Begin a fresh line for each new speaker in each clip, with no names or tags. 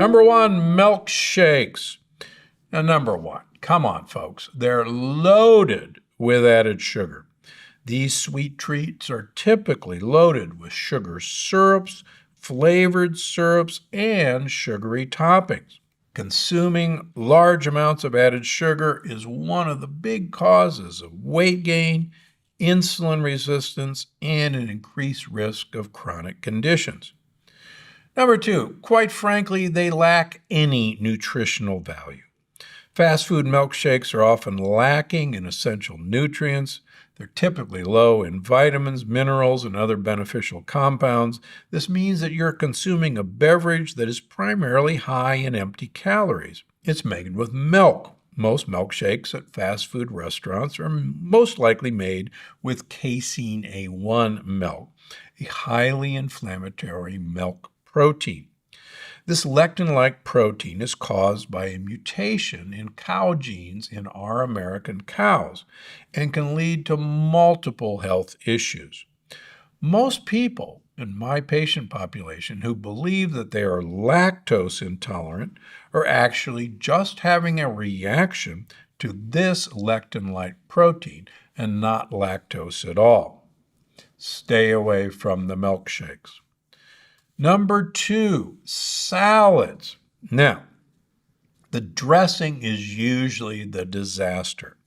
Number one, milkshakes. Now, number one, come on, folks. They're loaded with added sugar. These sweet treats are typically loaded with sugar syrups, flavored syrups, and sugary toppings. Consuming large amounts of added sugar is one of the big causes of weight gain, insulin resistance, and an increased risk of chronic conditions. Number two, quite frankly, they lack any nutritional value. Fast food milkshakes are often lacking in essential nutrients. They're typically low in vitamins, minerals, and other beneficial compounds. This means that you're consuming a beverage that is primarily high in empty calories. It's made with milk. Most milkshakes at fast food restaurants are most likely made with casein A1 milk, a highly inflammatory milk protein. This lectin-like protein is caused by a mutation in cow genes in our American cows and can lead to multiple health issues. Most people in my patient population who believe that they are lactose intolerant are actually just having a reaction to this lectin-like protein and not lactose at all. Stay away from the milkshakes. Number two, salads. Now, the dressing is usually the disaster.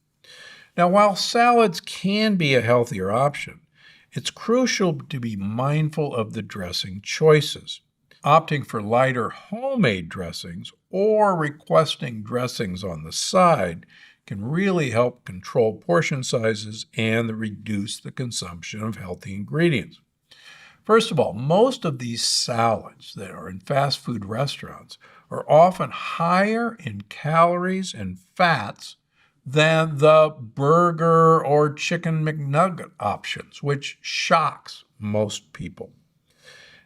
Now, while salads can be a healthier option, it's crucial to be mindful of the dressing choices. Opting for lighter homemade dressings or requesting dressings on the side can really help control portion sizes and reduce the consumption of healthy ingredients. First of all, most of these salads that are in fast food restaurants are often higher in calories and fats than the burger or chicken McNugget options, which shocks most people.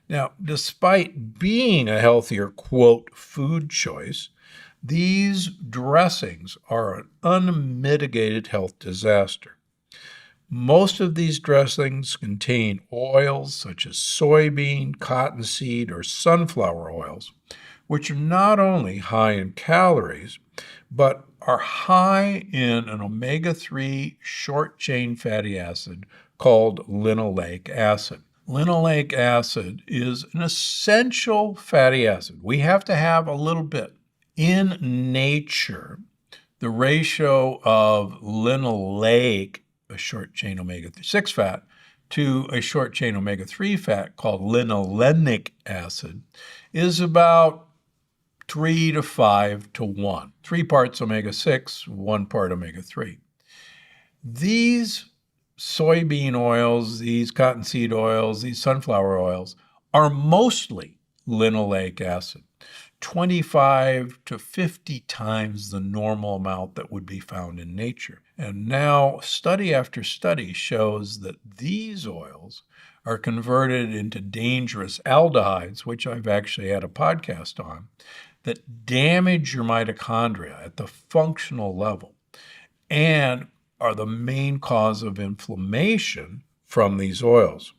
Now, despite being a healthier, quote, food choice, these dressings are an unmitigated health disaster. Most of these dressings contain oils such as soybean, cottonseed, or sunflower oils, which are not only high in calories, but are high in an omega-3 short-chain fatty acid called linoleic acid. Linoleic acid is an essential fatty acid. We have to have a little bit. In nature, the ratio of linoleic, a short-chain omega-6 fat, to a short-chain omega-3 fat called linolenic acid is about 3 to 5 to 1. 3 parts omega-6, 1 part omega-3. These soybean oils, these cottonseed oils, these sunflower oils are mostly linoleic acid, 25 to 50 times the normal amount that would be found in nature. And now study after study shows that these oils are converted into dangerous aldehydes, which I've actually had a podcast on, that damage your mitochondria at the functional level and are the main cause of inflammation from these oils.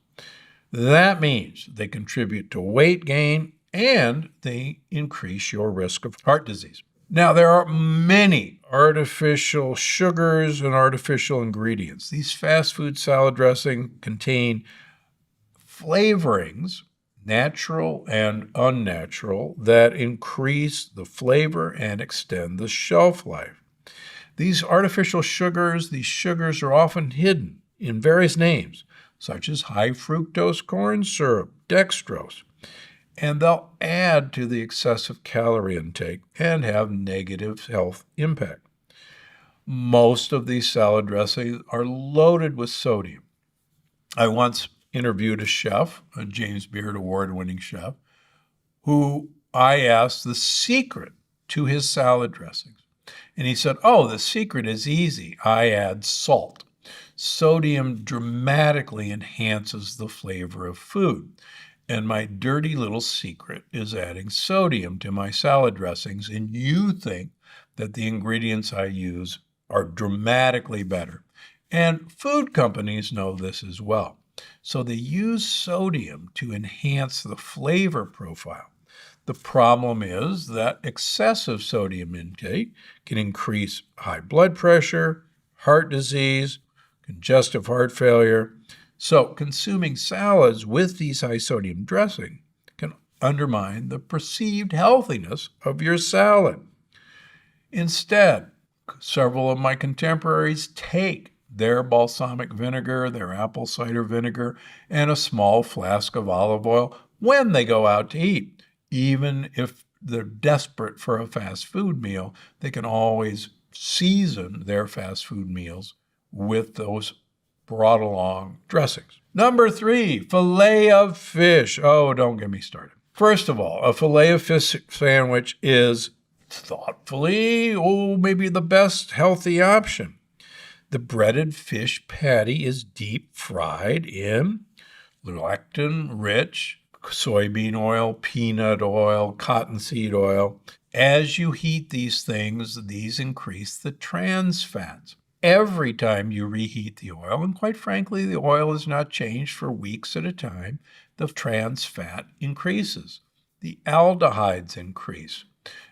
That means they contribute to weight gain and they increase your risk of heart disease. Now, there are many artificial sugars and artificial ingredients. These fast food salad dressings contain flavorings, natural and unnatural, that increase the flavor and extend the shelf life. These artificial sugars, these sugars are often hidden in various names, such as high fructose corn syrup, dextrose, and they'll add to the excessive calorie intake and have negative health impact. Most of these salad dressings are loaded with sodium. I once interviewed a chef, a James Beard award-winning chef, who I asked the secret to his salad dressings. And he said, the secret is easy. I add salt. Sodium dramatically enhances the flavor of food. And my dirty little secret is adding sodium to my salad dressings. And you think that the ingredients I use are dramatically better. And food companies know this as well. So they use sodium to enhance the flavor profile. The problem is that excessive sodium intake can increase high blood pressure, heart disease, congestive heart failure. So consuming salads with these high sodium dressing can undermine the perceived healthiness of your salad. Instead, several of my contemporaries take their balsamic vinegar, their apple cider vinegar, and a small flask of olive oil when they go out to eat. Even if they're desperate for a fast food meal, they can always season their fast food meals with those brought along dressings. Number 3, filet of fish. Oh, don't get me started. First of all, a filet of fish sandwich is thoughtfully, maybe the best healthy option. The breaded fish patty is deep fried in lectin-rich soybean oil, peanut oil, cottonseed oil. As you heat these things, these increase the trans fats. Every time you reheat the oil, and quite frankly, the oil is not changed for weeks at a time, the trans fat increases. The aldehydes increase.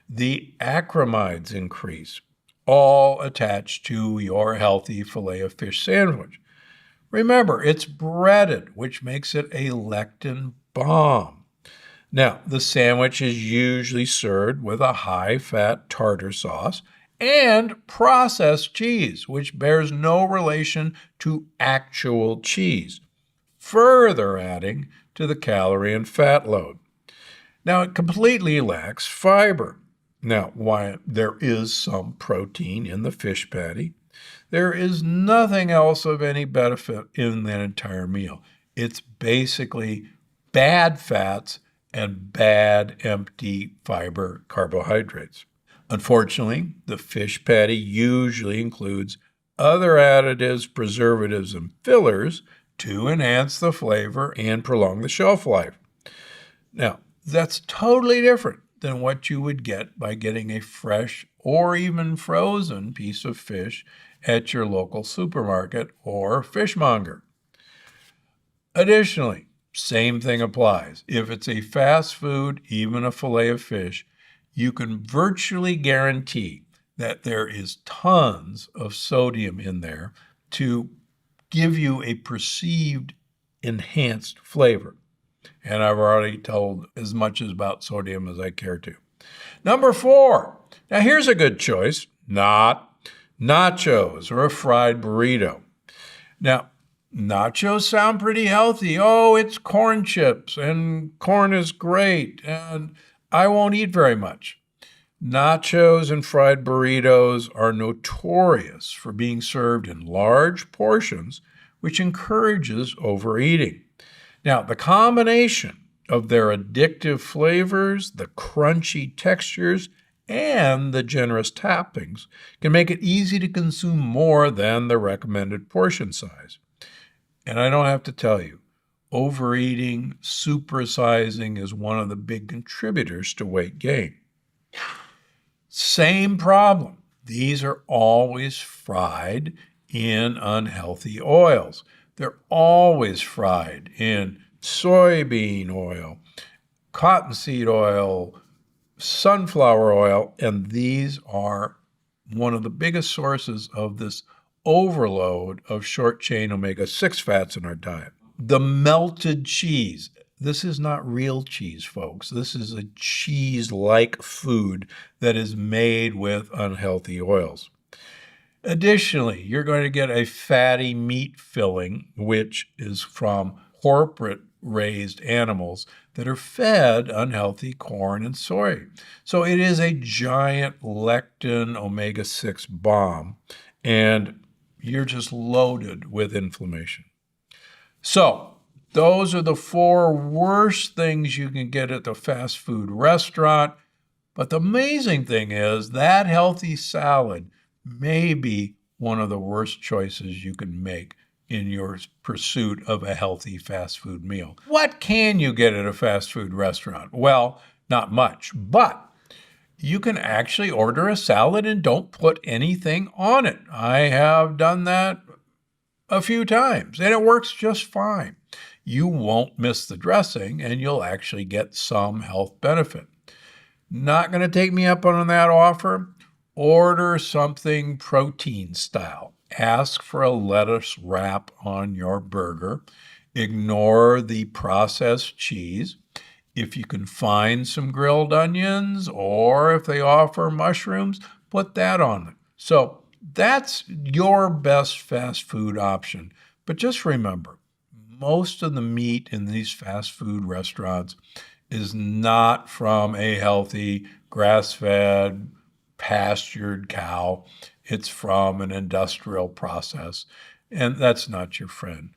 The acrylides increase, all attached to your healthy filet of fish sandwich. Remember, it's breaded, which makes it a lectin bomb. Now, the sandwich is usually served with a high-fat tartar sauce and processed cheese, which bears no relation to actual cheese, further adding to the calorie and fat load. Now, it completely lacks fiber. Now, while there is some protein in the fish patty, there is nothing else of any benefit in that entire meal. It's basically bad fats and bad empty fiber carbohydrates. Unfortunately, the fish patty usually includes other additives, preservatives, and fillers to enhance the flavor and prolong the shelf life. Now, that's totally different than what you would get by getting a fresh or even frozen piece of fish at your local supermarket or fishmonger. Additionally, same thing applies. If it's a fast food, even a filet of fish, you can virtually guarantee that there is tons of sodium in there to give you a perceived enhanced flavor. And I've already told as much about sodium as I care to. Number 4. Now here's a good choice. Not nachos or a fried burrito. Now, nachos sound pretty healthy. Oh, it's corn chips and corn is great and I won't eat very much. Nachos and fried burritos are notorious for being served in large portions, which encourages overeating. Now, the combination of their addictive flavors, the crunchy textures, and the generous toppings can make it easy to consume more than the recommended portion size. And I don't have to tell you, overeating, supersizing is one of the big contributors to weight gain. Same problem. These are always fried in unhealthy oils. They're always fried in soybean oil, cottonseed oil, sunflower oil, and these are one of the biggest sources of this overload of short-chain omega-6 fats in our diet. The melted cheese. This is not real cheese, folks. This is a cheese-like food that is made with unhealthy oils. Additionally, you're going to get a fatty meat filling, which is from corporate-raised animals that are fed unhealthy corn and soy. So it is a giant lectin omega-6 bomb, and you're just loaded with inflammation. So those are the 4 worst things you can get at the fast food restaurant. But the amazing thing is that healthy salad may be one of the worst choices you can make in your pursuit of a healthy fast food meal. What can you get at a fast food restaurant? Well, not much, but you can actually order a salad and don't put anything on it. I have done that a few times, and it works just fine. you won't miss the dressing and you'll actually get some health benefit. Not going to take me up on that offer? Order something protein style. Ask for a lettuce wrap on your burger. Ignore the processed cheese. If you can find some grilled onions or if they offer mushrooms, put that on it. So that's your best fast food option. But just remember, most of the meat in these fast food restaurants is not from a healthy, grass-fed, pastured cow. It's from an industrial process, and that's not your friend.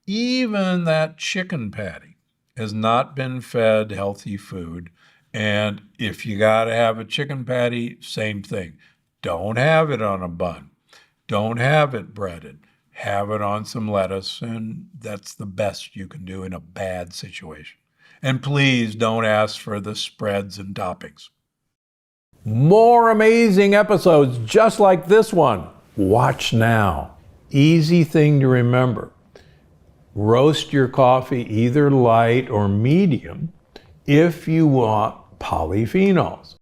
Even that chicken patty has not been fed healthy food, and if you got to have a chicken patty, same thing. Don't have it on a bun. Don't have it breaded. Have it on some lettuce, and that's the best you can do in a bad situation. And please don't ask for the spreads and toppings. More amazing episodes just like this one. Watch now. Easy thing to remember. Roast your coffee either light or medium if you want polyphenols.